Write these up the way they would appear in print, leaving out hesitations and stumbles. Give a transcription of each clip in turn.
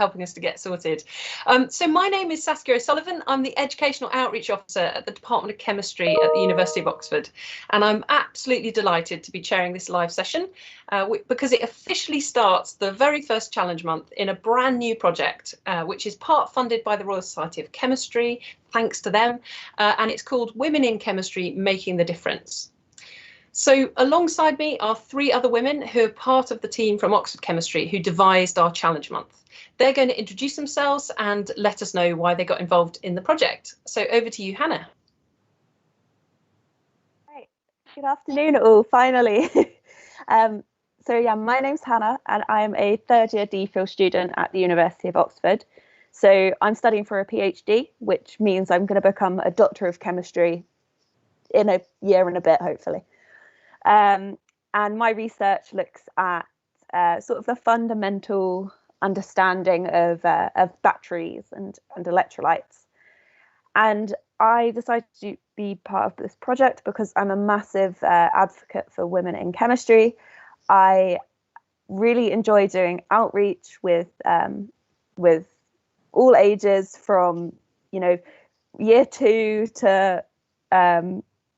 helping us to get sorted. So my name is Saskia O'Sullivan. I'm the Educational Outreach Officer at the Department of Chemistry at the University of Oxford. And I'm absolutely delighted to be chairing this live session because it officially starts the very first Challenge Month in a brand new project, which is part funded by the Royal Society of Chemistry, thanks to them, and it's called Women in Chemistry Making the Difference. So alongside me are 3 other women who are part of the team from Oxford Chemistry who devised our Challenge Month. They're going to introduce themselves and let us know why they got involved in the project. So over to you, Hannah. Right. Good afternoon all, finally. So yeah, my name's Hannah and I'm a 3rd year DPhil student at the University of Oxford. So I'm studying for a PhD, which means I'm going to become a Doctor of Chemistry in a year and a bit, hopefully. And my research looks at sort of the fundamental understanding of batteries and electrolytes. And I decided to be part of this project because I'm a massive advocate for women in chemistry. I really enjoy doing outreach with all ages, from year 2 to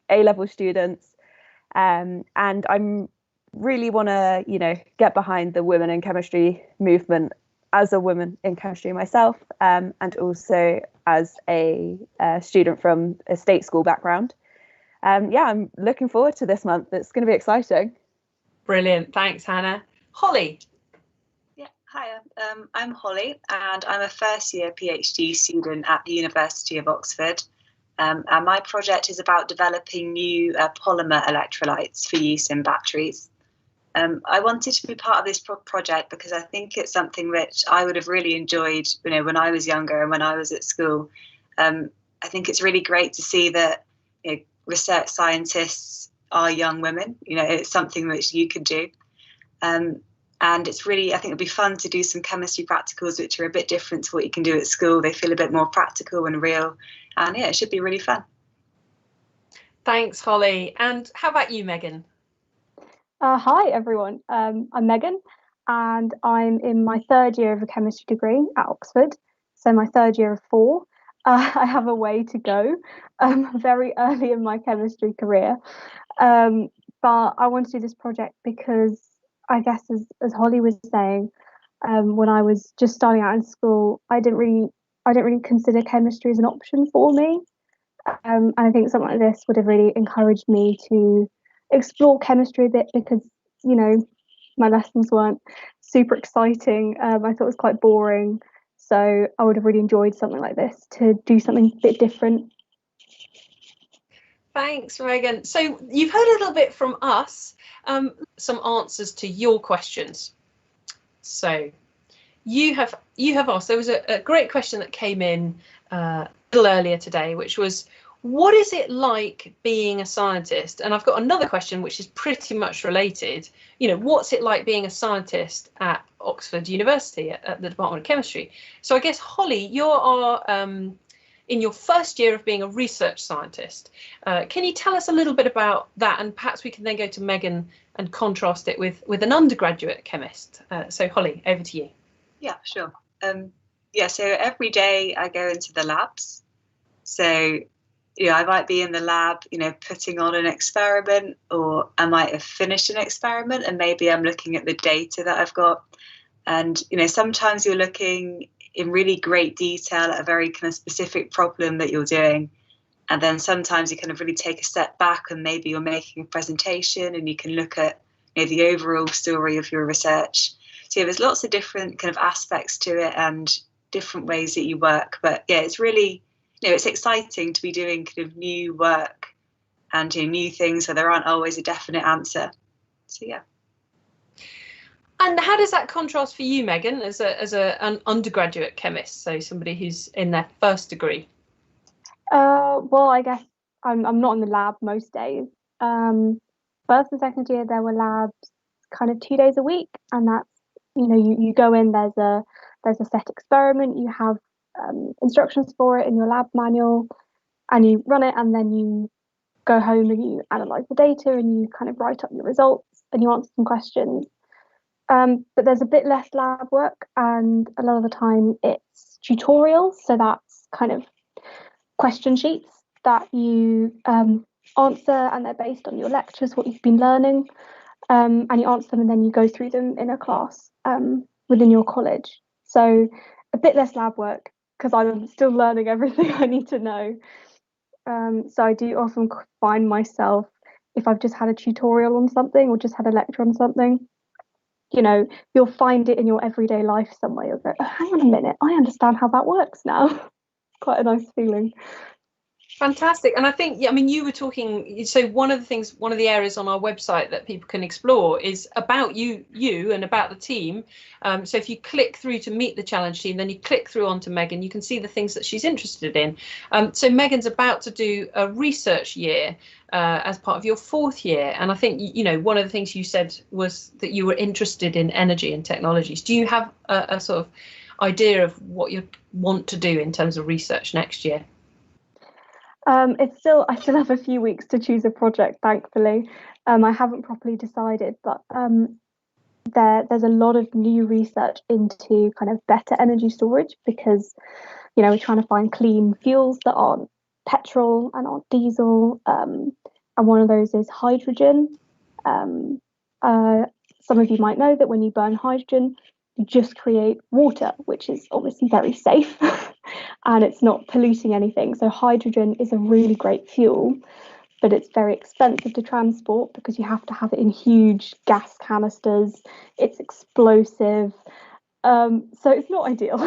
A-level students. And I'm really want to, get behind the women in chemistry movement as a woman in chemistry myself, and also as a student from a state school background. Yeah, I'm looking forward to this month. It's going to be exciting. Brilliant. Thanks, Hannah. Holly. Yeah, hi, I'm Holly, and I'm a 1st year PhD student at the University of Oxford. And my project is about developing new polymer electrolytes for use in batteries. I wanted to be part of this project because I think it's something which I would have really enjoyed, when I was younger and when I was at school. I think it's really great to see that research scientists are young women. It's something which you could do. And it's really, I think it'd be fun to do some chemistry practicals which are a bit different to what you can do at school. They feel a bit more practical and real. And yeah, it should be really fun. Thanks, Holly. And how about you, Megan? Hi, everyone. I'm Megan, and I'm in my 3rd year of a chemistry degree at Oxford. So my 3rd year of 4. I have a way to go, very early in my chemistry career. But I want to do this project because I guess, as Holly was saying, when I was just starting out in school, I didn't really consider chemistry as an option for me. And I think something like this would have really encouraged me to explore chemistry a bit because, my lessons weren't super exciting. I thought it was quite boring. So I would have really enjoyed something like this, to do something a bit different. Thanks, Megan. So you've heard a little bit from us, some answers to your questions. So you have asked, there was a great question that came in a little earlier today, which was, what is it like being a scientist? And I've got another question which is pretty much related. What's it like being a scientist at Oxford University at the Department of Chemistry? So I guess, Holly, you are in your 1st year of being a research scientist. Can you tell us a little bit about that? And perhaps we can then go to Megan and contrast it with an undergraduate chemist. So Holly, over to you. Yeah, sure. So every day I go into the labs. So I might be in the lab, putting on an experiment, or I might have finished an experiment and maybe I'm looking at the data that I've got. And, sometimes you're looking in really great detail at a very kind of specific problem that you're doing. And then sometimes you kind of really take a step back and maybe you're making a presentation and you can look at the overall story of your research. So there's lots of different kind of aspects to it and different ways that you work. But yeah, it's really, it's exciting to be doing kind of new work and new things where there aren't always a definite answer. So yeah. And how does that contrast for you, Megan, as an undergraduate chemist, so somebody who's in their 1st degree? Well, I guess I'm not in the lab most days. 1st and 2nd year, there were labs kind of 2 days a week, and that's you go in. There's a set experiment. You have instructions for it in your lab manual, and you run it, and then you go home and you analyze the data and you kind of write up your results and you answer some questions. But there's a bit less lab work, and a lot of the time it's tutorials. So that's kind of question sheets that you answer, and they're based on your lectures, what you've been learning, and you answer them, and then you go through them in a class within your college. So a bit less lab work because I'm still learning everything I need to know. So I do often find myself, if I've just had a tutorial on something or just had a lecture on something, you know, you'll find it in your everyday life somewhere. You'll go, oh, hang on a minute, I understand how that works now. Quite a nice feeling. Fantastic. And I think, yeah, I mean, you were talking, so one of the areas on our website that people can explore is about you and about the team. So if you click through to meet the challenge team, then you click through onto Megan, you can see the things that she's interested in. So Megan's about to do a research year as part of your 4th year. And I think, you know, one of the things you said was that you were interested in energy and technologies. Do you have a sort of idea of what you want to do in terms of research next year? I still have a few weeks to choose a project, thankfully. I haven't properly decided, but there's a lot of new research into kind of better energy storage because, you know, we're trying to find clean fuels that aren't petrol and aren't diesel. And one of those is hydrogen. Some of you might know that when you burn hydrogen, you just create water, which is obviously very safe. And it's not polluting anything. So hydrogen is a really great fuel, but it's very expensive to transport because you have to have it in huge gas canisters. It's explosive. So it's not ideal.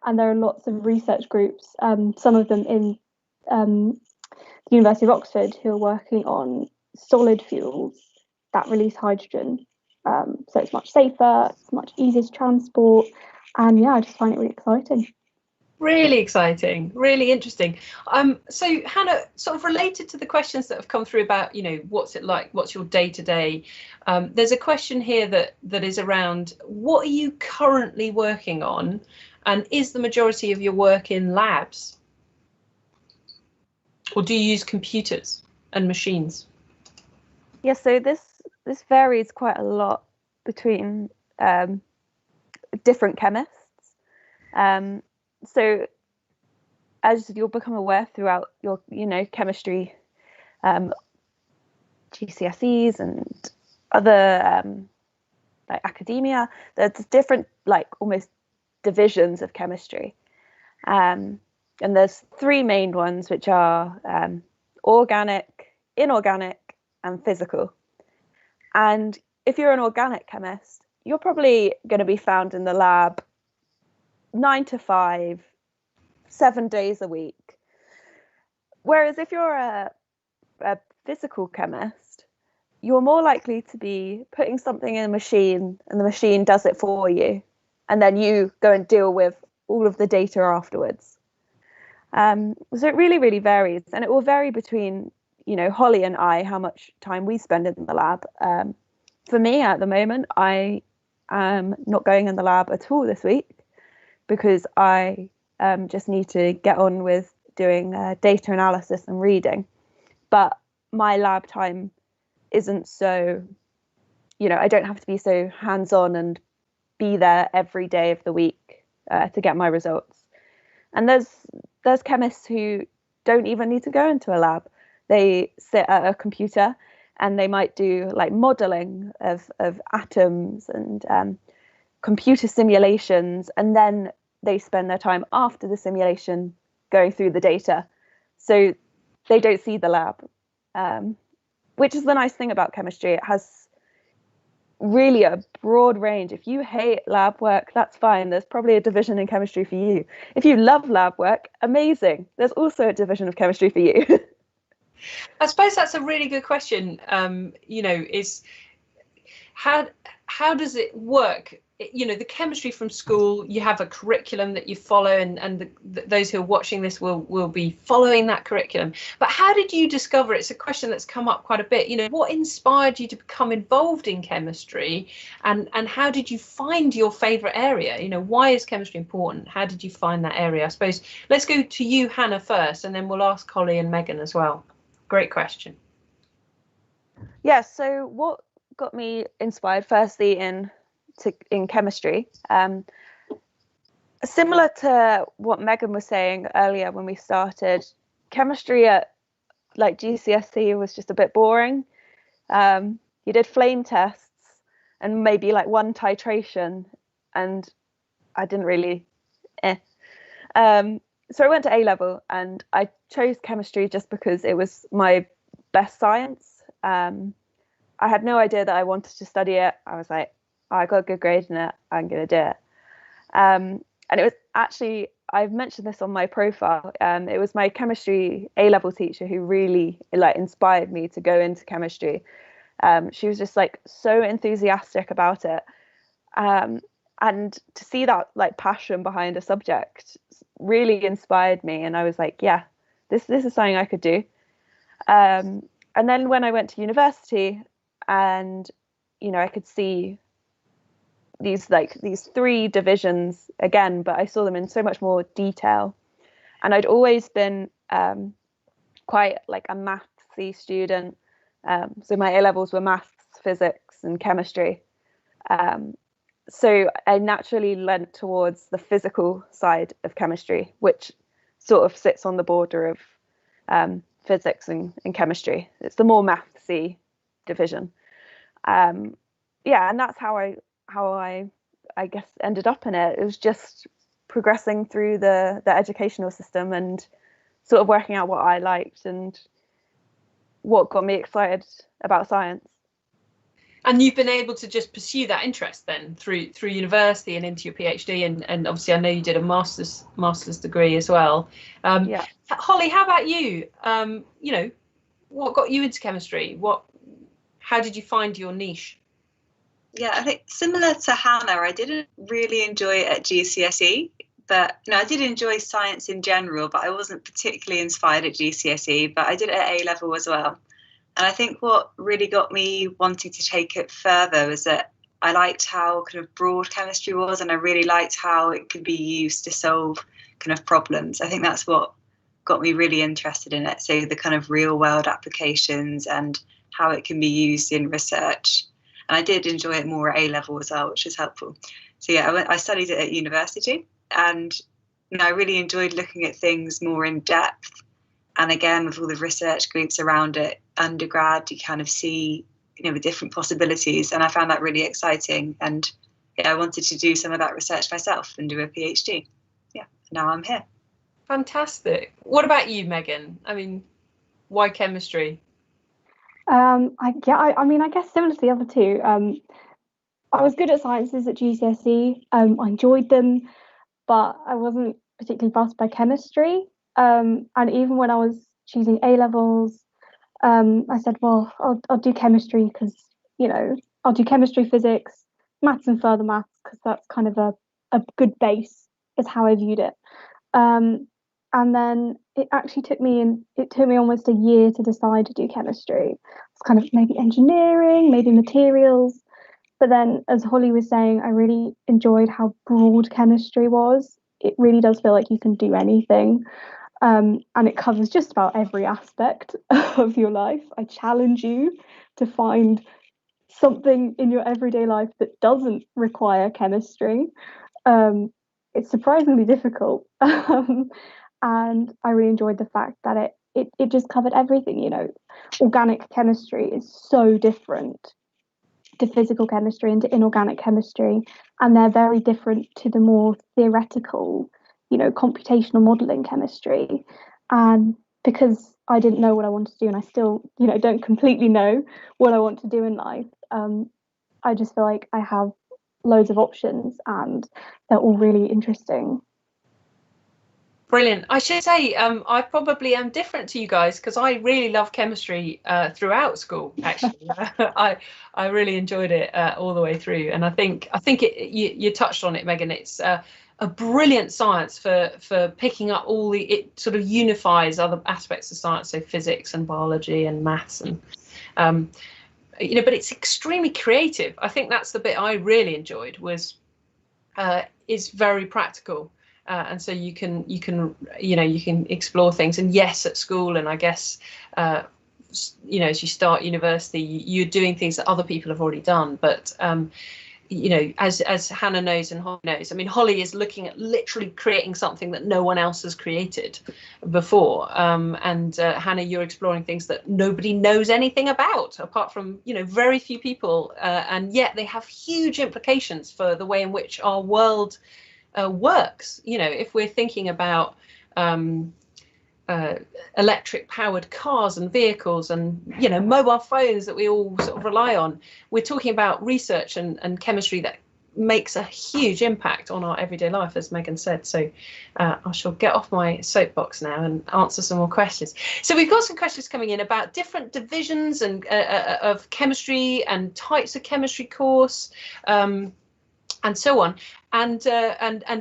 And there are lots of research groups, some of them in the University of Oxford, who are working on solid fuels that release hydrogen. So it's much safer, it's much easier to transport. And yeah, I just find it really exciting. Really exciting, really interesting. So Hannah, sort of related to the questions that have come through about, you know, what's it like, what's your day to day? There's a question here that is around, what are you currently working on, and is the majority of your work in labs, or do you use computers and machines? Yeah, so this varies quite a lot between different chemists. So as you'll become aware throughout your, you know, chemistry GCSEs and other like academia, there's different, like, almost divisions of chemistry. And there's 3 main ones, which are organic, inorganic, and physical. And if you're an organic chemist, you're probably going to be found in the lab 9 to 5, 7 days a week. Whereas if you're a physical chemist, you're more likely to be putting something in a machine and the machine does it for you. And then you go and deal with all of the data afterwards. So it really, really varies. And it will vary between, you know, Holly and I, how much time we spend in the lab. For me at the moment, I am not going in the lab at all this week, because I just need to get on with doing data analysis and reading. But my lab time isn't so, you know, I don't have to be so hands-on and be there every day of the week to get my results. And there's chemists who don't even need to go into a lab. They sit at a computer and they might do like modeling of atoms and computer simulations, and then they spend their time after the simulation going through the data. So they don't see the lab, which is the nice thing about chemistry. It has really a broad range. If you hate lab work, that's fine. There's probably a division in chemistry for you. If you love lab work, amazing. There's also a division of chemistry for you. I suppose that's a really good question. You know, is how does it work? You know, the chemistry from school, you have a curriculum that you follow, and those who are watching this will be following that curriculum. But how did you discover? It's a question that's come up quite a bit. You know, what inspired you to become involved in chemistry, and how did you find your favourite area? You know, why is chemistry important? How did you find that area? I suppose let's go to you, Hannah, first, and then we'll ask Holly and Megan as well. Great question. Yeah, so what got me inspired firstly in chemistry. Similar to what Megan was saying earlier when we started, chemistry at like GCSE was just a bit boring. You did flame tests and maybe like one titration, and I didn't really. So I went to A level and I chose chemistry just because it was my best science. I had no idea that I wanted to study it. I was like, oh, I got a good grade in it, I'm going to do it. And it was actually, I've mentioned this on my profile, it was my chemistry A-level teacher who really like inspired me to go into chemistry. She was just like so enthusiastic about it. And to see that like passion behind a subject really inspired me. And I was like, yeah, this is something I could do. And then when I went to university and, you know, I could see these three divisions again, but I saw them in so much more detail. And I'd always been quite like a mathsy student. So my A-levels were maths, physics and chemistry. So I naturally leant towards the physical side of chemistry, which sort of sits on the border of physics and chemistry. It's the more mathsy division. And that's how I guess ended up in it. It was just progressing through the educational system and sort of working out what I liked and what got me excited about science. And you've been able to just pursue that interest then through university and into your PhD, and obviously I know you did a master's degree as well. Holly, how about you? You know, what got you into chemistry? How did you find your niche? Yeah, I think similar to Hannah, I didn't really enjoy it at GCSE, but I did enjoy science in general, but I wasn't particularly inspired at GCSE, but I did it at A level as well. And I think what really got me wanting to take it further was that I liked how kind of broad chemistry was, and I really liked how it could be used to solve kind of problems. I think that's what got me really interested in it. So the kind of real world applications and how it can be used in research. And I did enjoy it more at A level as well, which was helpful. So yeah, I studied it at university, and I really enjoyed looking at things more in depth. And again, with all the research groups around it, undergrad, you kind of see, the different possibilities. And I found that really exciting. And I wanted to do some of that research myself and do a PhD. Yeah, now I'm here. Fantastic. What about you, Megan? I mean, why chemistry? I guess similar to the other two. I was good at sciences at GCSE. I enjoyed them, but I wasn't particularly fussed by chemistry. And even when I was choosing A levels, I said, well, I'll do chemistry because, I'll do chemistry, physics, maths and further maths, because that's kind of a good base is how I viewed it. And then it actually took me almost a year to decide to do chemistry. It's kind of maybe engineering, maybe materials. But then, as Holly was saying, I really enjoyed how broad chemistry was. It really does feel like you can do anything. And it covers just about every aspect of your life. I challenge you to find something in your everyday life that doesn't require chemistry. It's surprisingly difficult. And I really enjoyed the fact that it just covered everything. Organic chemistry is so different to physical chemistry and to inorganic chemistry, and they're very different to the more theoretical, computational modeling chemistry. And because I didn't know what I wanted to do, and I still, don't completely know what I want to do in life, I just feel like I have loads of options and they're all really interesting. Brilliant. I should say I probably am different to you guys because I really love chemistry throughout school. Actually, I really enjoyed it all the way through, and I think you touched on it, Megan. It's a brilliant science for picking up it sort of unifies other aspects of science, so physics and biology and maths and but it's extremely creative. I think that's the bit I really enjoyed is very practical. And so you can explore things, and yes, at school, and I guess you know, as you start university, you're doing things that other people have already done. But you know, as Hannah knows and Holly knows, I mean, Holly is looking at literally creating something that no one else has created before. And Hannah, you're exploring things that nobody knows anything about, apart from, you know, very few people. And yet they have huge implications for the way in which our world works. You know, if we're thinking about electric powered cars and vehicles and, you know, mobile phones that we all sort of rely on, we're talking about research and chemistry that makes a huge impact on our everyday life, as Megan said. So I shall get off my soapbox now and answer some more questions. So we've got some questions coming in about different divisions and of chemistry and types of chemistry course, and so on, and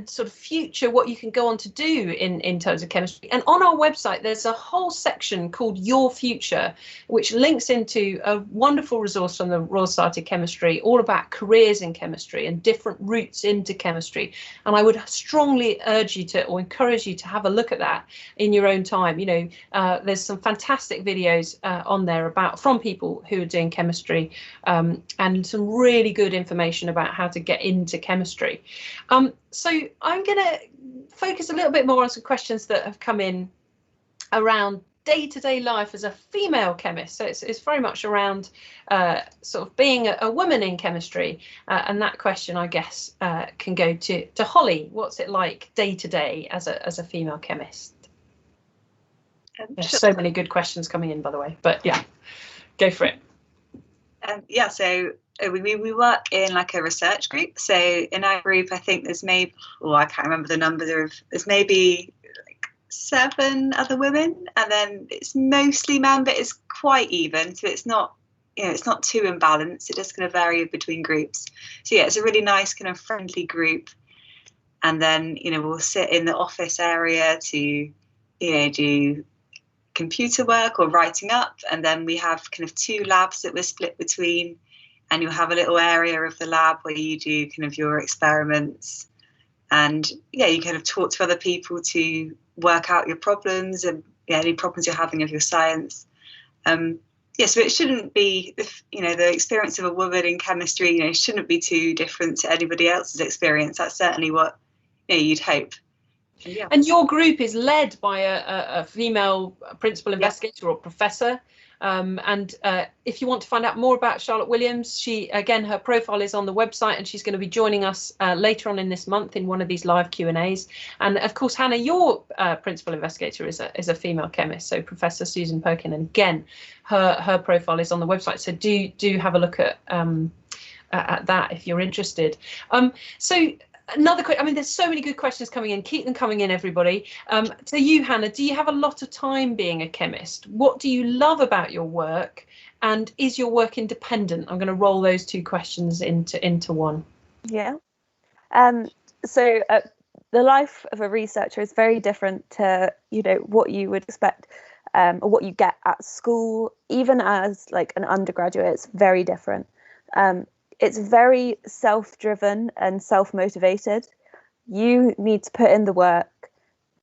sort of future, what you can go on to do in terms of chemistry. And on our website, there's a whole section called Your Future, which links into a wonderful resource from the Royal Society of Chemistry, all about careers in chemistry and different routes into chemistry. And I would strongly urge you to, or encourage you to, have a look at that in your own time. You know, there's some fantastic videos on there from people who are doing chemistry, and some really good information about how to get into chemistry. So I'm going to focus a little bit more on some questions that have come in around day-to-day life as a female chemist. So it's very much around sort of being a woman in chemistry, and that question, I guess, can go to Holly. What's it like day-to-day as a female chemist? There's so many good questions coming in, by the way, but yeah, go for it. Yeah, so we work in like a research group. So in our group, I think there's maybe, I can't remember the number, there's maybe like 7 other women, and then it's mostly men, but it's quite even. So it's not, you know, it's not too imbalanced. It just kind of vary between groups. So yeah, it's a really nice kind of friendly group. And then, you know, we'll sit in the office area to, you know, do computer work or writing up. And then we have kind of 2 labs that we're split between. And you'll have a little area of the lab where you do kind of your experiments, and yeah, you kind of talk to other people to work out your problems and any problems you're having of your science. Yeah, so it shouldn't be, you know, the experience of a woman in chemistry, you know, shouldn't be too different to anybody else's experience. That's certainly what, you know, you'd hope. Yeah. And your group is led by a female principal investigator or professor. And if you want to find out more about Charlotte Williams, her profile is on the website, and she's going to be joining us later on in this month in one of these live Q&As. And of course, Hannah, your principal investigator is a female chemist, so Professor Susan Perkin, and again, her profile is on the website. So do have a look at that if you're interested. So another question. I mean, there's so many good questions coming in. Keep them coming in, everybody. To you, Hannah, do you have a lot of time being a chemist? What do you love about your work? And is your work independent? I'm going to roll those 2 questions into one. Yeah. So the life of a researcher is very different to, you know, what you would expect, or what you get at school. Even as like an undergraduate, it's very different. It's very self-driven and self-motivated. You need to put in the work.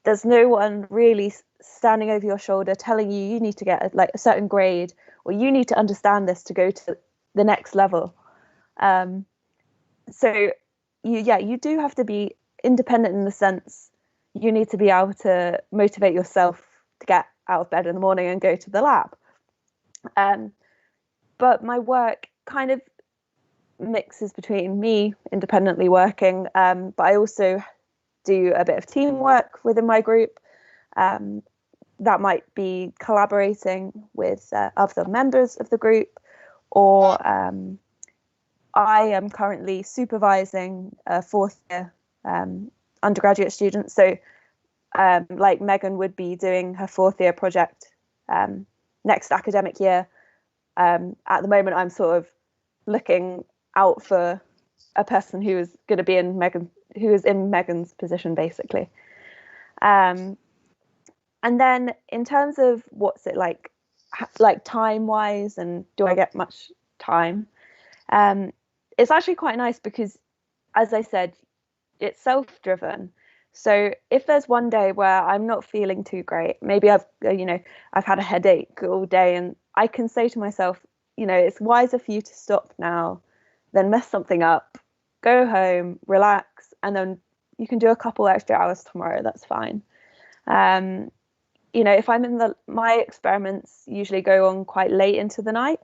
There's no one really standing over your shoulder telling you need to get a certain grade, or you need to understand this to go to the next level. So you do have to be independent in the sense you need to be able to motivate yourself to get out of bed in the morning and go to the lab. But my work kind of mixes between me independently working, but I also do a bit of teamwork within my group. That might be collaborating with other members of the group, or I am currently supervising a 4th year undergraduate student. So like Megan would be doing her 4th year project next academic year. At the moment, I'm sort of looking out for a person who is going to be in Megan's position, basically. And then in terms of what's it like time wise, and do I get much time? It's actually quite nice because, as I said, it's self-driven. So if there's one day where I'm not feeling too great, maybe I've had a headache all day, and I can say to myself, it's wiser for you to stop now than mess something up, go home, relax, and then you can do a couple extra hours tomorrow. That's fine. If I'm my experiments usually go on quite late into the night.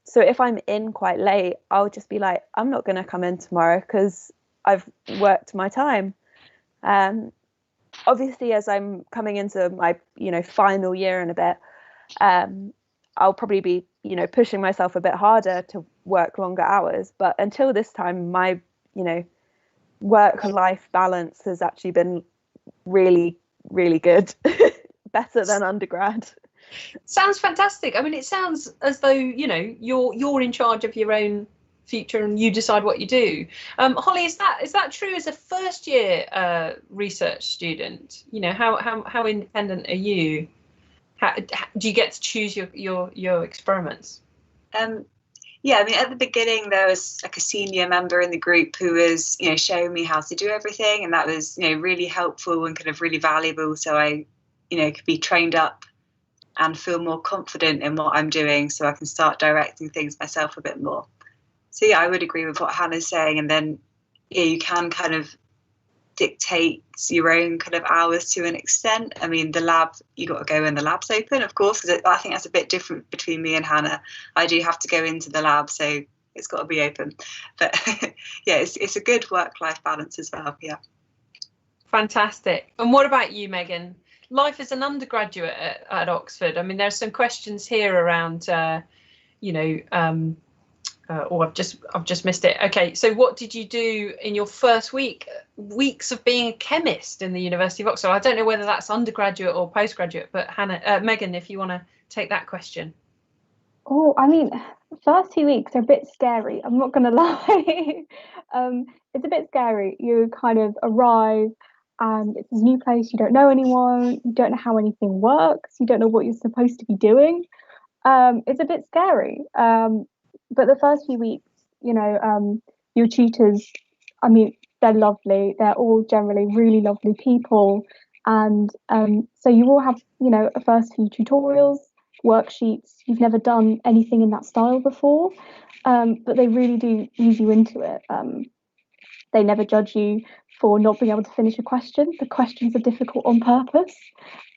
So if I'm in quite late, I'll just be like, I'm not going to come in tomorrow because I've worked my time. Obviously, as I'm coming into my, final year and a bit, I'll probably be, pushing myself a bit harder to work longer hours. But until this time, my, work-life balance has actually been really, really good, better than undergrad. Sounds fantastic. I mean, it sounds as though, you're in charge of your own future and you decide what you do. Holly, is that true as a first year research student? How independent are you? How do you get to choose your experiments? Yeah, I mean, at the beginning there was like a senior member in the group who was, showing me how to do everything, and that was, really helpful and kind of really valuable. So I, could be trained up and feel more confident in what I'm doing, so I can start directing things myself a bit more. So yeah, I would agree with what Hannah's saying. And then you can kind of dictate your own kind of hours to an extent. I mean, the lab, you got to go when the lab's open, of course, because I think that's a bit different between me and Hannah. I do have to go into the lab, so it's got to be open. But yeah, it's a good work-life balance as well. Yeah. Fantastic. And what about you, Megan? Life as an undergraduate at Oxford. I mean, there's some questions here around, I've just missed it. Okay, so what did you do in your first weeks of being a chemist in the University of Oxford? I don't know whether that's undergraduate or postgraduate, but Megan, if you want to take that question. Oh, I mean, the first 2 weeks are a bit scary. I'm not going to lie. It's a bit scary. You kind of arrive and it's a new place. You don't know anyone. You don't know how anything works. You don't know what you're supposed to be doing. It's a bit scary. But the first few weeks, your tutors, I mean, they're lovely. They're all generally really lovely people. And so you all have, a first few tutorials, worksheets. You've never done anything in that style before, but they really do ease you into it. They never judge you for not being able to finish a question. The questions are difficult on purpose.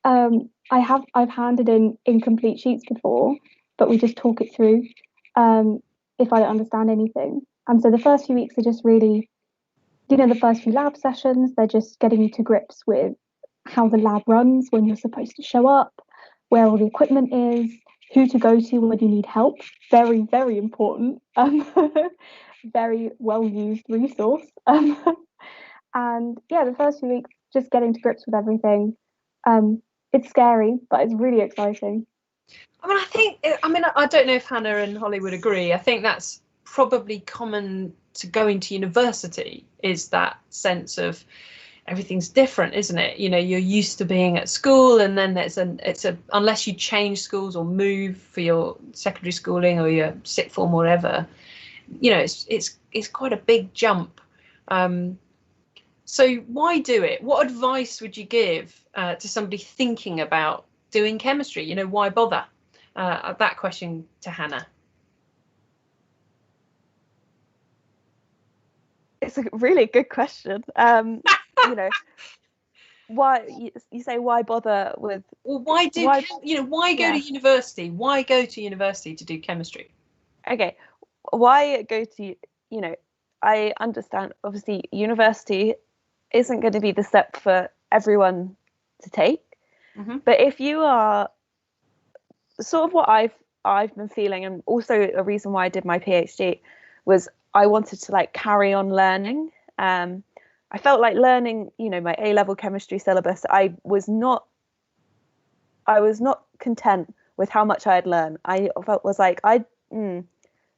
I've handed in incomplete sheets before, but we just talk it through if I don't understand anything. And so the first few weeks are just really, the first few lab sessions, they're just getting you to grips with how the lab runs, when you're supposed to show up, where all the equipment is, who to go to when you need help. Very, very important. Very well used resource. And yeah, the first few weeks, just getting to grips with everything. It's scary, but it's really exciting. I don't know if Hannah and Holly would agree. I think that's probably common to going to university, is that sense of everything's different, isn't it? You're used to being at school, and then unless you change schools or move for your secondary schooling or your sixth form or whatever, it's quite a big jump. So why do it? What advice would you give to somebody thinking about doing chemistry? Why bother? That question to Hannah. It's a really good question. Why you say why bother with? Well, why go to university? Why go to university to do chemistry? Okay, why go to? I understand. Obviously, university isn't going to be the step for everyone to take. Mm-hmm. But if you are sort of what I've been feeling, and also a reason why I did my PhD was I wanted to carry on learning. I felt like learning, my A-level chemistry syllabus. I was not content with how much I had learned. I was like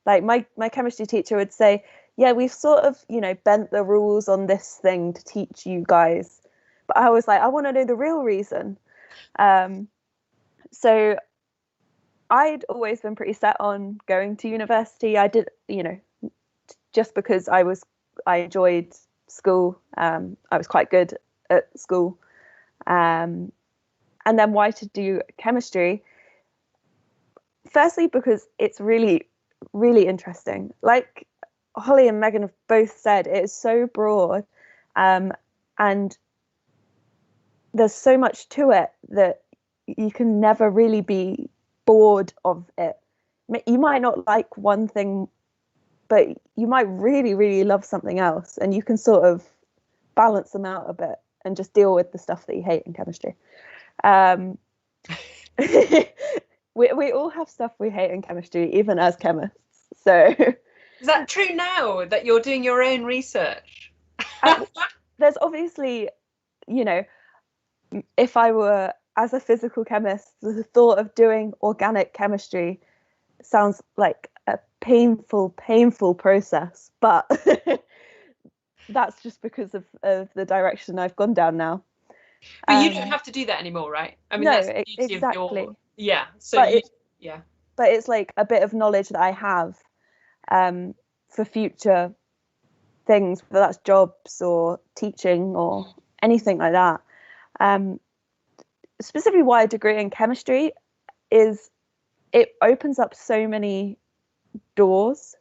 my chemistry teacher would say, yeah, we've sort of, bent the rules on this thing to teach you guys. But I was like, I want to know the real reason. So I'd always been pretty set on going to university. I did, just because I enjoyed school. I was quite good at school. And then why to do chemistry? Firstly, because it's really, really interesting. Like Holly and Megan have both said, it is so broad, and there's so much to it that you can never really be bored of it. You might not like one thing, but you might really, really love something else, and you can sort of balance them out a bit and just deal with the stuff that you hate in chemistry. We all have stuff we hate in chemistry, even as chemists. So is that true now that you're doing your own research? There's obviously, you know, if I were as a physical chemist, the thought of doing organic chemistry sounds like a painful process, but that's just because of the direction I've gone down now. But you don't have to do that anymore, right? I mean, no, that's the beauty exactly. of your, so but it's like a bit of knowledge that I have for future things, whether that's jobs or teaching or anything like that. Specifically why a degree in chemistry is it opens up so many doors.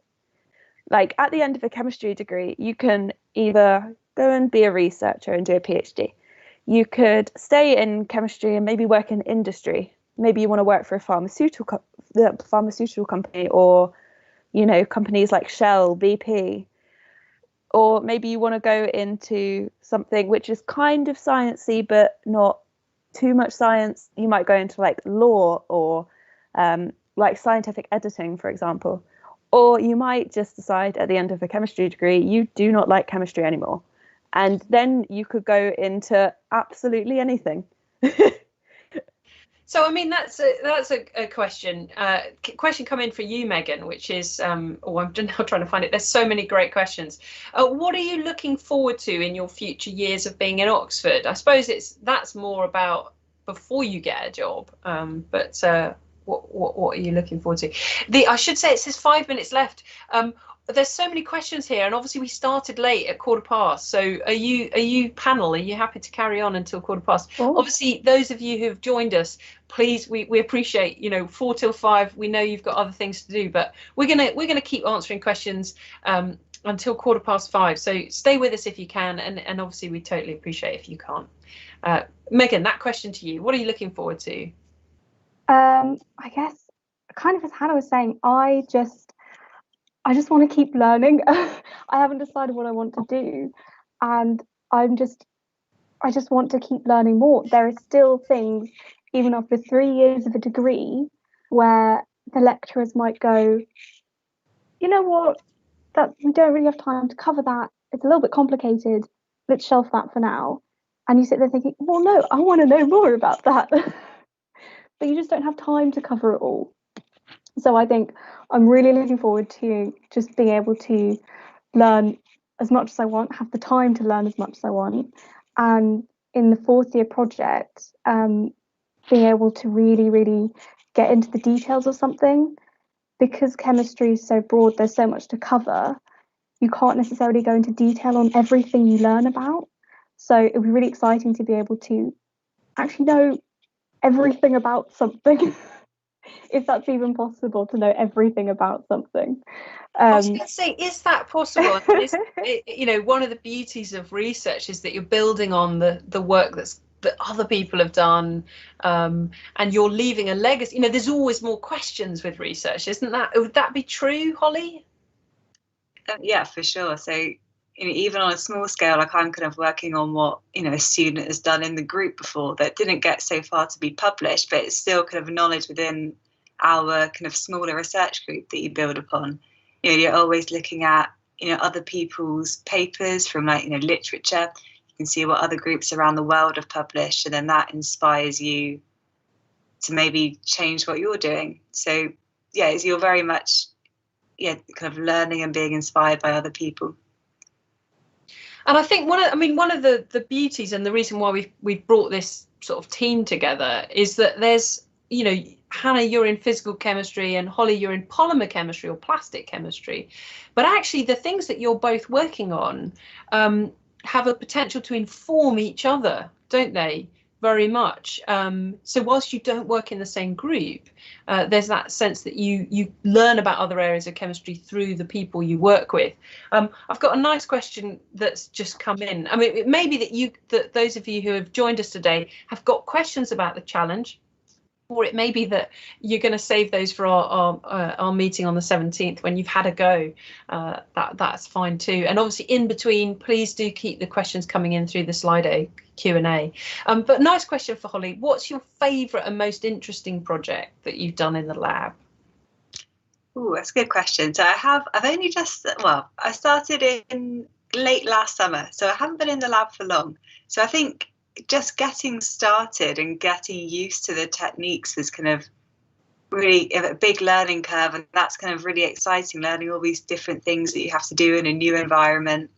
Like at the end of a chemistry degree, you can either go and be a researcher and do a PhD. You could stay in chemistry and maybe work in industry. Maybe you want to work for a pharmaceutical company, or, you know, companies like Shell, BP. Or maybe you want to go into something which is kind of sciencey, but not too much science. You might go into like law or like scientific editing, for example. Or you might just decide at the end of a chemistry degree, you do not like chemistry anymore. And then you could go into absolutely anything. So, I mean, that's a question. Question come in for you, Megan, which is, I'm now trying to find it. There's so many great questions. What are you looking forward to in your future years of being in Oxford? I suppose that's more about before you get a job. But what are you looking forward to? I should say it says 5 minutes left. There's so many questions here, and obviously we started late at 15:15. So are you panel? Are you happy to carry on until 15:15? Oh. Obviously, those of you who've joined us, please, we appreciate, 4 till 5. We know you've got other things to do, but we're gonna keep answering questions until 15:15. So stay with us if you can, and obviously we totally appreciate if you can't. Megan, that question to you. What are you looking forward to? I guess kind of as Hannah was saying, I just want to keep learning. I haven't decided what I want to do, and I just want to keep learning more. There are still things, even after 3 years of a degree, where the lecturers might go, you know what, that we don't really have time to cover that. It's a little bit complicated. Let's shelf that for now. And you sit there thinking, well, no, I want to know more about that. But you just don't have time to cover it all. So I think I'm really looking forward to just being able to learn as much as I want, have the time to learn as much as I want. And in the 4th year project, being able to really, really get into the details of something. Because chemistry is so broad, there's so much to cover, you can't necessarily go into detail on everything you learn about. So it would be really exciting to be able to actually know everything about something. If that's even possible, to know everything about something. I was going to say, is that possible? One of the beauties of research is that you're building on the work that other people have done, and you're leaving a legacy. There's always more questions with research, isn't that? Would that be true, Holly? Yeah, for sure. So even on a small scale, like I'm kind of working on what a student has done in the group before that didn't get so far to be published, but it's still kind of knowledge within our kind of smaller research group that you build upon. You're always looking at other people's papers from literature. You can see what other groups around the world have published, and then that inspires you to maybe change what you're doing. So yeah, you're very much kind of learning and being inspired by other people. And I think one of the beauties and the reason why we've brought this sort of team together is that there's Hannah, you're in physical chemistry, and Holly, you're in polymer chemistry or plastic chemistry. But actually, the things that you're both working on have a potential to inform each other, don't they? Very much. So whilst you don't work in the same group, there's that sense that you learn about other areas of chemistry through the people you work with. I've got a nice question that's just come in. I mean, it may be that those of you who have joined us today have got questions about the challenge, or it may be that you're going to save those for our meeting on the 17th when you've had a go. That's fine too. And obviously in between, please do keep the questions coming in through the Slido Q&A. But nice question for Holly. What's your favourite and most interesting project that you've done in the lab? Oh, that's a good question. So I've only just, well, I started in late last summer, so I haven't been in the lab for long. So I think just getting started and getting used to the techniques was kind of really a big learning curve, and that's kind of really exciting, learning all these different things that you have to do in a new environment.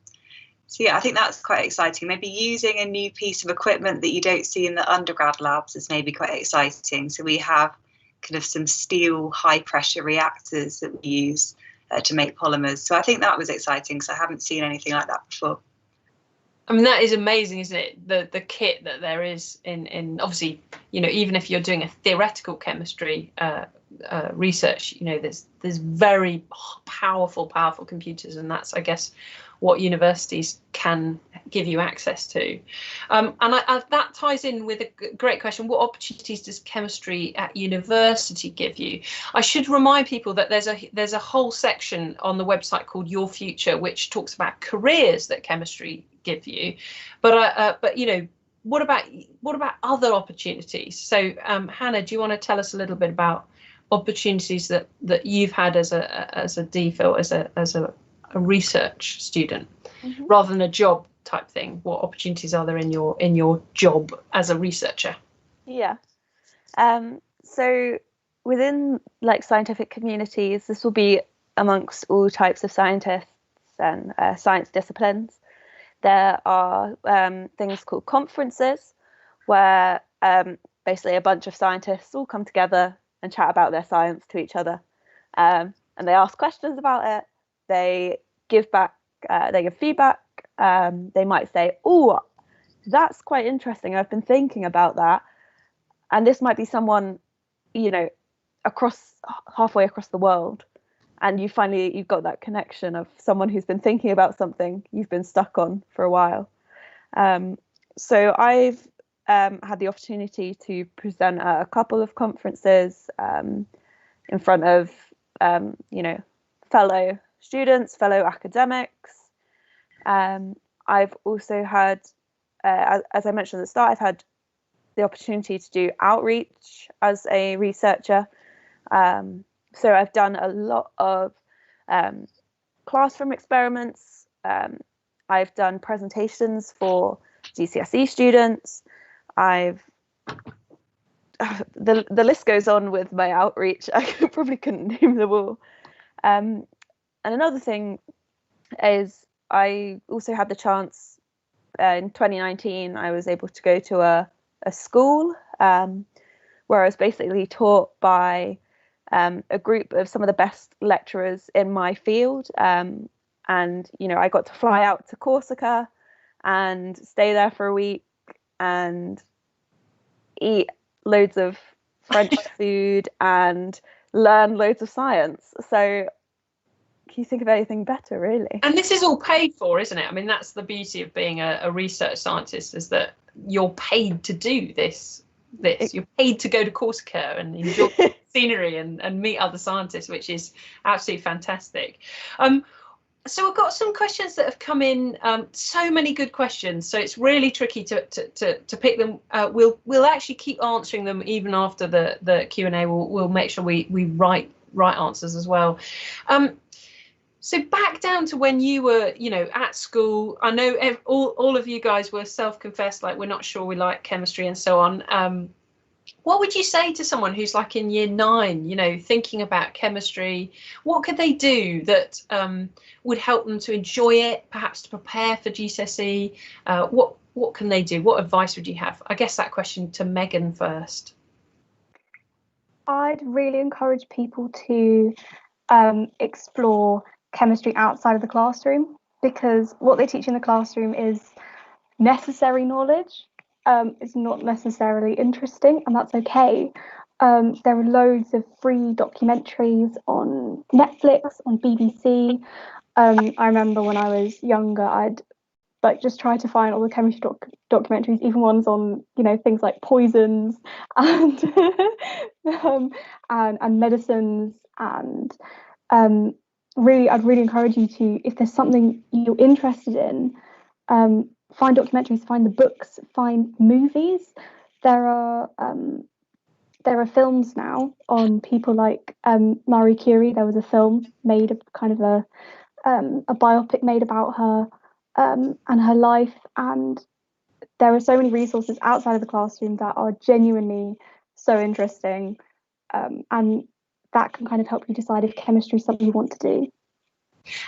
So yeah, I think that's quite exciting. Maybe using a new piece of equipment that you don't see in the undergrad labs is maybe quite exciting. So we have kind of some steel high pressure reactors that we use to make polymers. So I think that was exciting, because I haven't seen anything like that before. I mean, that is amazing, isn't it? The kit that there is in obviously, you know, even if you're doing a theoretical chemistry research, you know, there's very powerful computers, and that's, I guess, what universities can give you access to. And that ties in with a great question. What opportunities does chemistry at university give you? I should remind people that there's a whole section on the website called Your Future, which talks about careers that chemistry give you. But you know, what about other opportunities? So Hannah, do you want to tell us a little bit about opportunities that you've had as a DPhil, as a research student, rather than a job type thing? What opportunities are there in your job as a researcher? Yeah. So within like scientific communities, this will be amongst all types of scientists and science disciplines. There are things called conferences, where basically a bunch of scientists all come together and chat about their science to each other, and they ask questions about it. They give back, they give feedback. They might say, "Oh, that's quite interesting. I've been thinking about that," and this might be someone, you know, halfway across the world. And you've got that connection of someone who's been thinking about something you've been stuck on for a while. So I've had the opportunity to present at a couple of conferences in front of, you know, fellow students, fellow academics. I've also had, as I mentioned at the start, I've had the opportunity to do outreach as a researcher. So I've done a lot of classroom experiments. I've done presentations for GCSE students. The list goes on with my outreach. I probably couldn't name them all. And another thing is I also had the chance in 2019, I was able to go to a school where I was basically taught by a group of some of the best lecturers in my field, and you know, I got to fly out to Corsica and stay there for a week and eat loads of French food and learn loads of science. So can you think of anything better, really? And this is all paid for, isn't it? I mean, that's the beauty of being a research scientist, is that you're paid to do this. You're paid to go to Corsica and enjoy scenery and meet other scientists, which is absolutely fantastic. So we've got some questions that have come in, so many good questions, so it's really tricky to pick them. We'll actually keep answering them even after the Q&A. We'll make sure we write answers as well. So back down to when you were, you know, at school. I know all of you guys were self-confessed, like, we're not sure we like chemistry and so on. What would you say to someone who's like in year 9, you know, thinking about chemistry? What could they do that would help them to enjoy it, perhaps to prepare for GCSE? What can they do? What advice would you have? I guess that question to Megan first. I'd really encourage people to explore chemistry outside of the classroom, because what they teach in the classroom is necessary knowledge. It's not necessarily interesting, and that's okay. There are loads of free documentaries on Netflix, on BBC. I remember when I was younger, I'd just try to find all the chemistry documentaries, even ones on things like poisons and and medicines, and I'd really encourage you to, if there's something you're interested in, find documentaries, find the books, find movies. There are films now on people like Marie Curie. There was a film made of kind of a biopic made about her and her life. And there are so many resources outside of the classroom that are genuinely so interesting, and that can kind of help you decide if chemistry is something you want to do.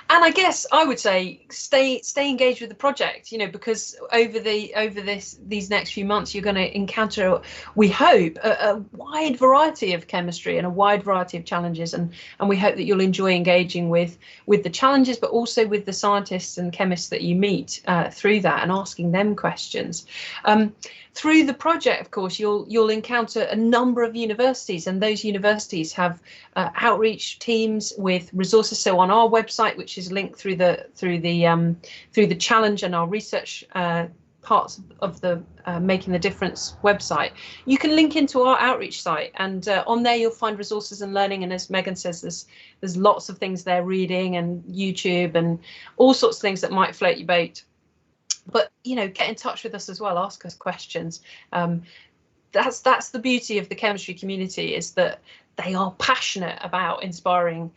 And I guess I would say stay engaged with the project, because over these next few months you're going to encounter, we hope, a wide variety of chemistry and a wide variety of challenges, and we hope that you'll enjoy engaging with the challenges, but also with the scientists and chemists that you meet through that, and asking them questions. Through the project, of course, you'll encounter a number of universities, and those universities have outreach teams with resources. So on our website, which is linked through the challenge and our research parts of the Making the Difference website, you can link into our outreach site, and on there you'll find resources and learning. And as Megan says, there's lots of things there, reading and YouTube and all sorts of things that might float your boat. But get in touch with us as well, ask us questions. That's the beauty of the chemistry community, is that they are passionate about inspiring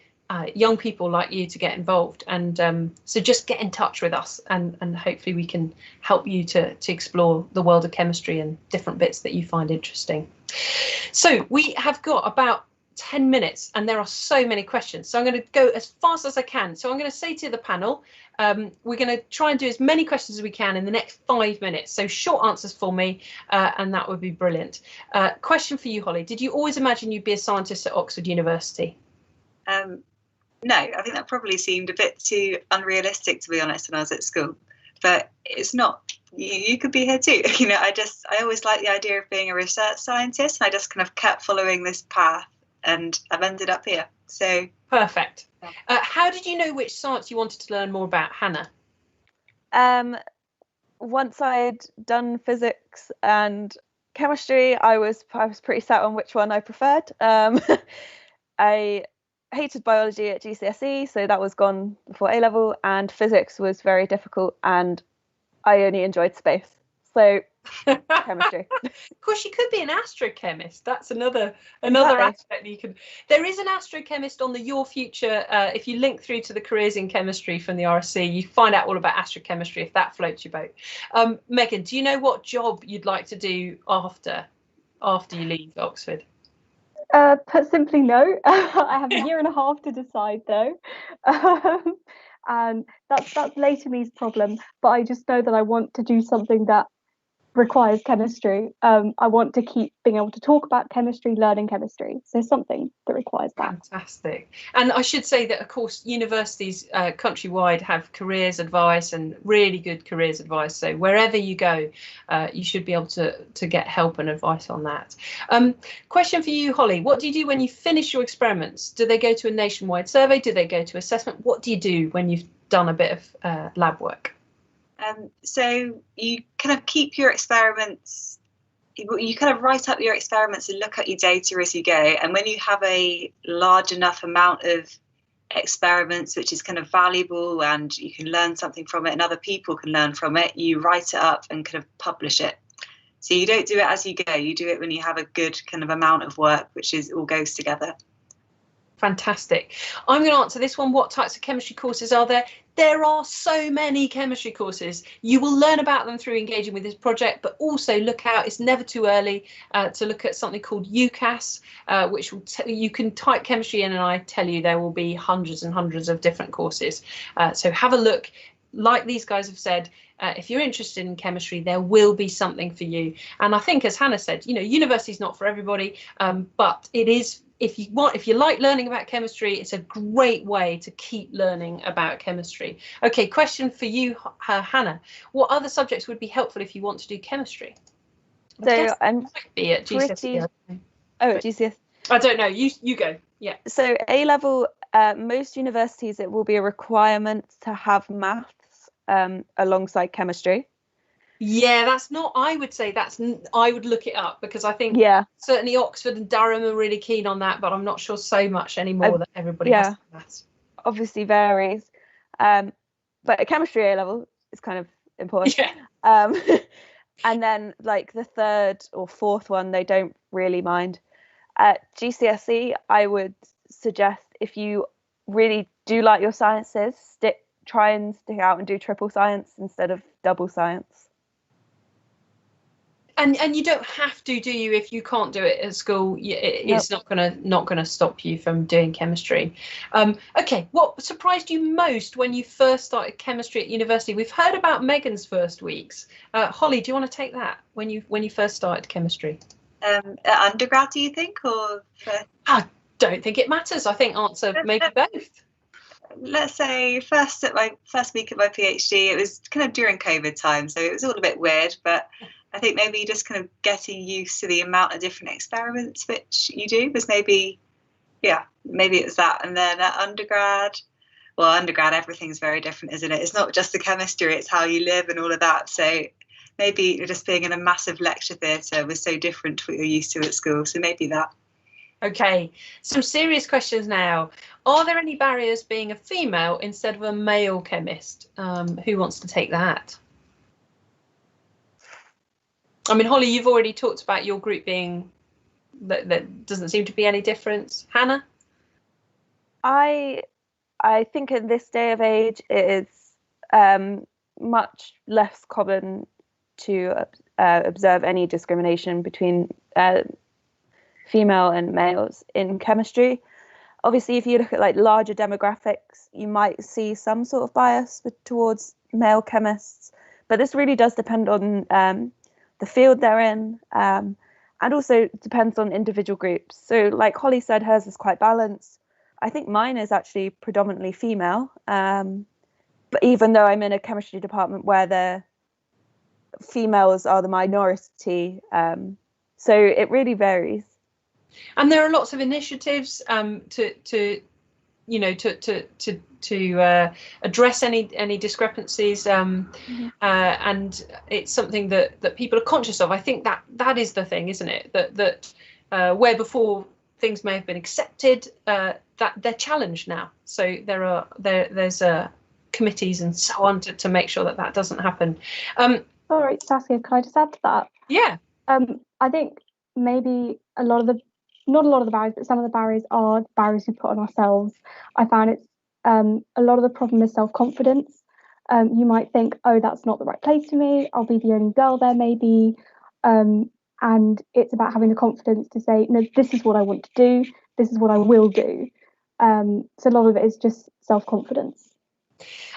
young people like you to get involved. And so just get in touch with us, and hopefully we can help you to explore the world of chemistry and different bits that you find interesting. So we have got about 10 minutes and there are so many questions, so I'm going to go as fast as I can. So I'm going to say to the panel, we're going to try and do as many questions as we can in the next 5 minutes, so short answers for me, and that would be brilliant. Question for you, Holly: did you always imagine you'd be a scientist at Oxford University? No, I think that probably seemed a bit too unrealistic, to be honest, when I was at school, but it's not. You could be here too. I always liked the idea of being a research scientist, and I just kind of kept following this path, and I've ended up here. So perfect. How did you know which science you wanted to learn more about, Hannah? Once I'd done physics and chemistry, I was pretty set on which one I preferred. I hated biology at GCSE, so that was gone before A level, and physics was very difficult, and I only enjoyed space. So chemistry. Of course, you could be an astrochemist. That's another aspect you can. There is an astrochemist on the Your Future. If you link through to the careers in chemistry from the RSC, you find out all about astrochemistry, if that floats your boat. Megan, do you know what job you'd like to do after you leave Oxford? Put simply, no. I have a year and a half to decide, though. And that's later me's problem, but I just know that I want to do something that requires chemistry. I want to keep being able to talk about chemistry, learning chemistry, so something that requires that. Fantastic. And I should say that, of course, universities countrywide have careers advice, and really good careers advice, so wherever you go, you should be able to get help and advice on that. Question for you, Holly: what do you do when you finish your experiments? Do they go to a nationwide survey? Do they go to assessment? What do you do when you've done a bit of lab work? So you kind of keep your experiments, you kind of write up your experiments and look at your data as you go. And when you have a large enough amount of experiments, which is kind of valuable and you can learn something from it and other people can learn from it, you write it up and kind of publish it. So you don't do it as you go, you do it when you have a good kind of amount of work, which is all goes together. Fantastic. I'm going to answer this one. What types of chemistry courses are there? There are so many chemistry courses. You will learn about them through engaging with this project, but also look out, it's never too early to look at something called UCAS, which will you can type chemistry in and I tell you there will be hundreds and hundreds of different courses. So have a look. like these guys have said, if you're interested in chemistry, there will be something for you. And I think, as Hannah said, university is not for everybody, but it is. If you like learning about chemistry, it's a great way to keep learning about chemistry. Okay, question for you, Hannah. What other subjects would be helpful if you want to do chemistry? So I'm be at GCSE. GCSE. I don't know. You go. Yeah. So A level, most universities, it will be a requirement to have maths alongside chemistry. Yeah, that's not. I would say I would look it up, because I think certainly Oxford and Durham are really keen on that, but I'm not sure so much anymore that everybody has maths. Obviously varies, but a chemistry A level is kind of important. Yeah. And then like the third or fourth one, they don't really mind. At GCSE, I would suggest, if you really do like your sciences, try and stick out and do triple science instead of double science. And you don't have to, do you? If you can't do it at school, it's not gonna stop you from doing chemistry. Okay, what surprised you most when you first started chemistry at university? We've heard about Megan's first weeks. Holly, do you want to take that when you first started chemistry? At undergrad, do you think, or? I don't think it matters. I think answer maybe both. Let's say first week of my PhD, it was kind of during COVID time, so it was all a bit weird, but I think maybe just kind of getting used to the amount of different experiments which you do was maybe it was that. And then at undergrad, everything's very different, isn't it? It's not just the chemistry, it's how you live and all of that. So maybe just being in a massive lecture theatre was so different to what you're used to at school. So maybe that. Okay, some serious questions now. Are there any barriers being a female instead of a male chemist? Who wants to take that? I mean, Holly, you've already talked about your group being that doesn't seem to be any difference. Hannah? I think in this day of age, it is much less common to observe any discrimination between female and males in chemistry. Obviously, if you look at like larger demographics, you might see some sort of bias towards male chemists, but this really does depend on the field they're in, and also depends on individual groups. So like Holly said, hers is quite balanced. I think mine is actually predominantly female, but even though I'm in a chemistry department where the females are the minority, so it really varies. And there are lots of initiatives to address any discrepancies, and it's something that people are conscious of. I think that is the thing, isn't it? That where before things may have been accepted, that they're challenged now. So there's committees and so on to make sure that doesn't happen. Sorry, Saskia, can I just add to that? Yeah. I think maybe not a lot of the barriers, but some of the barriers are the barriers we put on ourselves. I found it's a lot of the problem is self-confidence. You might think, oh, that's not the right place for me. I'll be the only girl there, maybe. And it's about having the confidence to say, no, this is what I want to do. This is what I will do. So a lot of it is just self-confidence.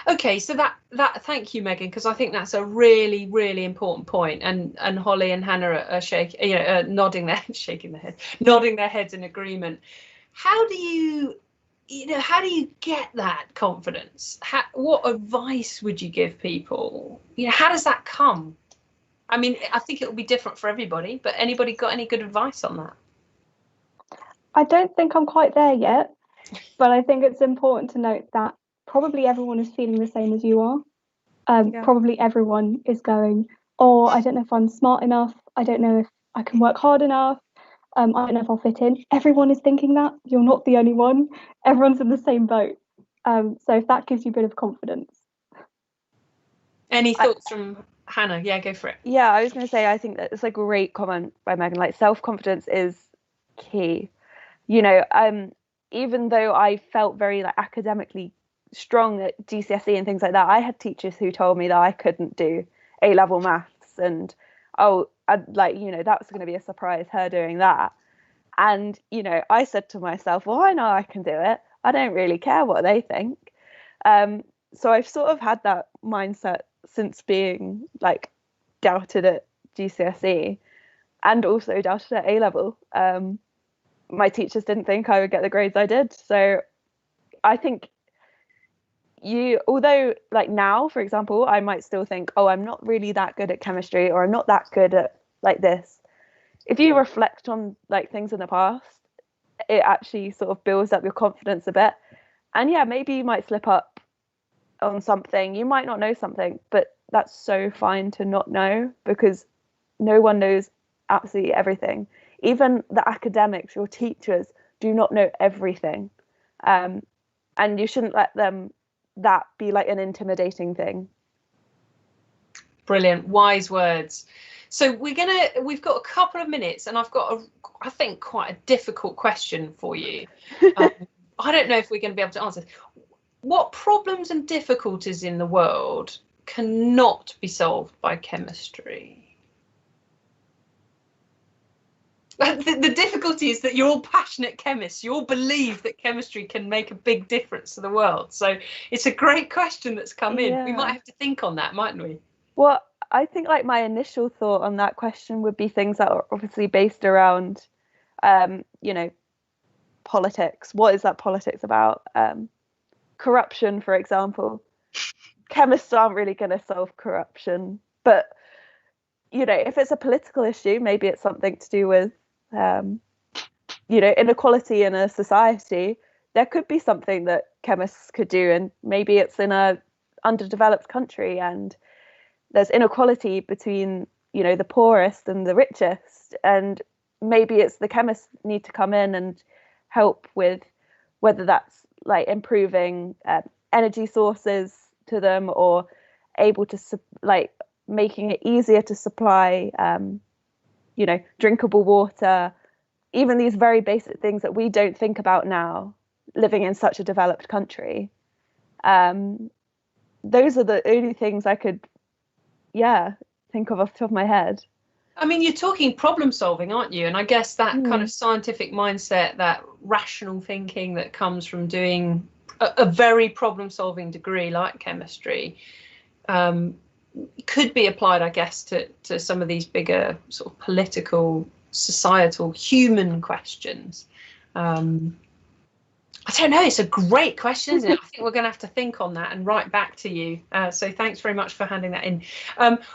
Okay, so that thank you, Megan, because I think that's a really, really important point. And Holly and Hannah are nodding their heads in agreement. How do you get that confidence? What advice would you give people? How does that come? I mean, I think it will be different for everybody, but anybody got any good advice on that? I don't think I'm quite there yet, but I think it's important to note that probably everyone is feeling the same as you are. Probably everyone is going, oh, I don't know if I'm smart enough. I don't know if I can work hard enough. I don't know if I'll fit in. Everyone is thinking that. You're not the only one. Everyone's in the same boat. So if that gives you a bit of confidence. Any thoughts from Hannah? Yeah, go for it. Yeah, I was going to say, I think that's a great comment by Megan. Like, self-confidence is key. Even though I felt very academically strong at GCSE and things like that, I had teachers who told me that I couldn't do A-level maths, and that was going to be a surprise, her doing that. And I said to myself, well, I know I can do it. I don't really care what they think. so I've sort of had that mindset since being like doubted at GCSE and also doubted at A level. My teachers didn't think I would get the grades I did. So I think although like now, for example, I might still think, oh, I'm not really that good at chemistry, or I'm not that good at like this. If you reflect on like things in the past, it actually sort of builds up your confidence a bit. And yeah, maybe you might slip up on something, you might not know something, but that's so fine to not know, because no one knows absolutely everything. Even the academics, your teachers, do not know everything, and you shouldn't let that be like an intimidating thing. Brilliant, wise words. So we've got a couple of minutes, and I've got I think quite a difficult question for you. I don't know if we're going to be able to answer. What problems and difficulties in the world cannot be solved by chemistry? The difficulty is that you're all passionate chemists. You all believe that chemistry can make a big difference to the world. So it's a great question that's come in. We might have to think on that, mightn't we? Well, I think like my initial thought on that question would be things that are obviously based around, politics. What is that politics about? Corruption, for example. Chemists aren't really going to solve corruption, but if it's a political issue, maybe it's something to do with inequality in a society. There could be something that chemists could do, and maybe it's in a underdeveloped country and there's inequality between the poorest and the richest, and maybe it's the chemists need to come in and help with whether that's like improving energy sources to them, or able to making it easier to supply drinkable water, even these very basic things that we don't think about now, living in such a developed country. Those are the only things I could think of off the top of my head. I mean, you're talking problem solving, aren't you? And I guess that kind of scientific mindset, that rational thinking that comes from doing a very problem solving degree like chemistry, could be applied, I guess, to some of these bigger sort of political, societal, human questions. I don't know. It's a great question, isn't it? I think we're going to have to think on that and write back to you. So thanks very much for handing that in.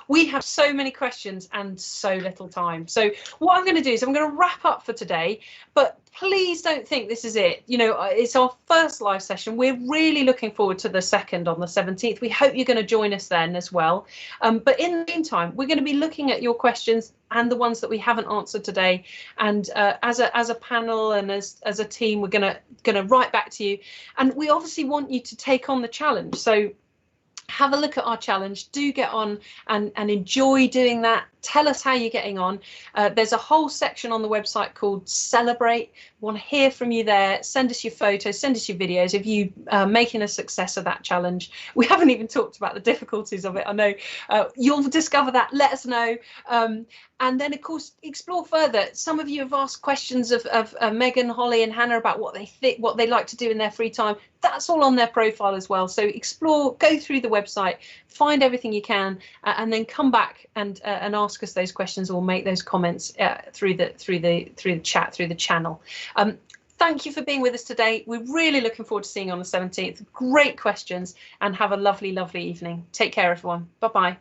We have so many questions and so little time. So what I'm going to do is I'm going to wrap up for today, but please don't think this is it. It's our first live session. We're really looking forward to the second on the 17th. We hope you're going to join us then as well. But in the meantime, we're going to be looking at your questions and the ones that we haven't answered today. And as a panel and as a team, we're going to write back to you. And we obviously want you to take on the challenge. So have a look at our challenge. Do get on and enjoy doing that. Tell us how you're getting on. There's a whole section on the website called Celebrate. We want to hear from you there. Send us your photos, send us your videos of you making a success of that challenge. We haven't even talked about the difficulties of it. I know you'll discover that. Let us know. And then, of course, explore further. Some of you have asked questions of Megan, Holly and Hannah about what they think, what they like to do in their free time. That's all on their profile as well. So explore, go through the website, find everything you can, and then come back and ask us those questions or make those comments through the chat, through the channel. Thank you for being with us today. We're really looking forward to seeing you on the 17th. Great questions, and have a lovely, lovely evening. Take care, everyone. Bye-bye.